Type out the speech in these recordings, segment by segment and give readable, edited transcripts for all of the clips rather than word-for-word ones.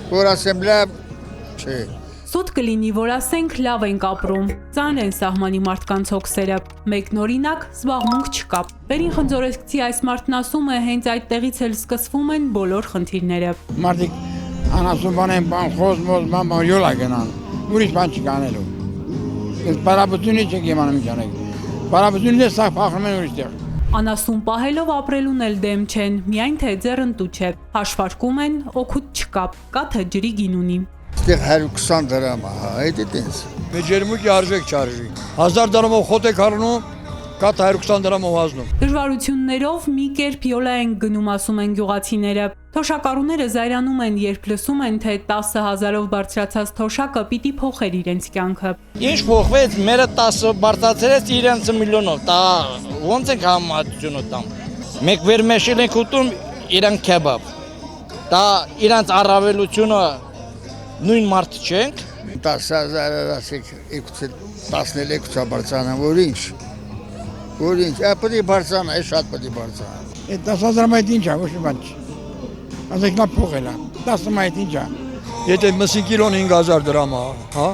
Որ ասեմ լավ, չէ։ Սուտ կլինի, որ ասենք լավ ենք ապրում, ծանր են սահմանի մարդկանց հոգսերը, մեկն օրինակ զբաղմունք չկա։ Վերին խնձորեսկցի այս մարդն ասում է հենց այդտեղից էլ սկսվում են բոլոր խնդիրները։ Մարդիկ անասում բան են, բան խոսմոզ, բան յոլա գնան, ուրիշ բան չկանելու։ Ես բարաբությունի չեք իմանում ինչ անեք, բարաբությունի դե սաղ պախրում են ուրիշ տեղ։ Անասուն պահելով ապրելուն էլ դեմ չեն, միայն թե ձեռնտու չէ, հաշվարկում են, օգուտ չկա, կա թե ջրի գին ունի։ Ստեղ 120 դրամ, այդ է տենց։ Մեջերմուկի արժեք չարժի, 1000 դրամով խոտ եք առնում, կա 120 դրամով ազնում։ Դժվարություններով մի կերպ յոլա են գնում, ասում են գյուղացիները։ Թոշակառուները զայրանում են, երբ լսում են, թե 10,000-ով բարձրացած թոշակը պիտի փոխեր իրենց կյանքը։ Ինչ փոխվեց, մերը 10 բարձրացրեց իրենց միլիոնով, դա ոնց ենք համատությունը տամ։ Մեկ վերմեշել ենք ուտում իրան քեբաբ։ Դա իրենց առավելությունը նույն մարդ չենք։ 10,000 ասեք, 13 բարձրանա, որ ինչ, պետք է բարձրանա, շատ պետք է բարձրանա։ Այդ 10,000 այդ ինչ է, ոչ մի բան չի։ Ասեք նա փոխել է, 10 այդ ինչ է։ Եթե մսի կիլոն 5000 դրամ է, հա։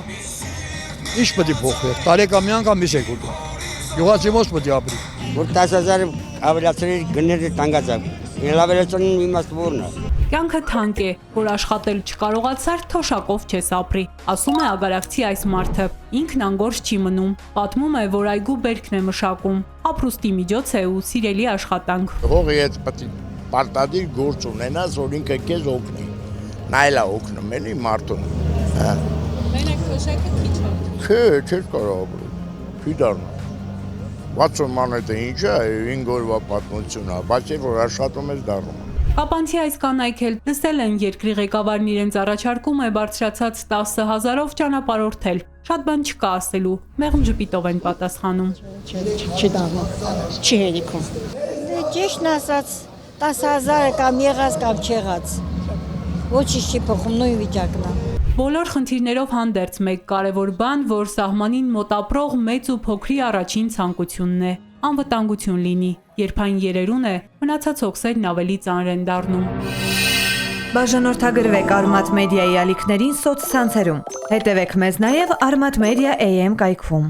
Ինչ պետք է փոխվի։ Տարեկան մի անգամ միս եք ուտում։ Գյուղացի ոնց պետք է ապրի։ Որ 10,000 ավելացրել գները տանգած է։ Ավելացնելու իմաստը որն է։ Կյանքը թանկ է, որ աշխատել չկարողացար, թոշակով չես ապրի, ասում է ագարակցի այս մարդը։ Ինքն անգործ չի մնում, պատմում է, որ այգու բերքն է մշակում, ապրուստի միջոց է ու սիրելի աշխատանք։ Հողի հետ պետք է պարտադիր գործ ունենաս, որ ինքը քեզ օգնի։ Նա էլ է օգնում էլի մարդուն։ Մենակ թոշակը քիչ է։ Չէ, չես կարող ապրել։ Չի դառնա։ 60 մանեթը ինչ է, 5 օրվա պատմություն է, բայց երբ որ աշխատում ես դառնում։ Կապանցի այս կանայք էլ լսել են երկրի ղեկավարն իրենց առաջարկում է բարձրացած 10,000-ով ճանապարհորդել։ Շատ բան չկա ասելու, մեղմ ժպիտով են պատասխանում։ Չի դառնում, չի հերիքում։ Դե ճիշտն ասած 10,000 կամ եղած կամ չեղած։ Ոչինչ չի փոխում, նույն վիճակն է։ Բոլոր խնդիրներով հանդերձ մեկ կարևոր բան, որ սահմանին մոտ ապրող մեծ ու փոքրի առաջին ցանկությունն է, անվտանգություն լինի, երբ այն երերուն է, մնացած հոգսերն ավելի ծանր են դառնում։ Բաժանորդագրվեք Արմատ մեդիայի ալիքներին սոցցանցերում։ Հետևեք մեզ նաև Արմատ մեդիա AM կայքում։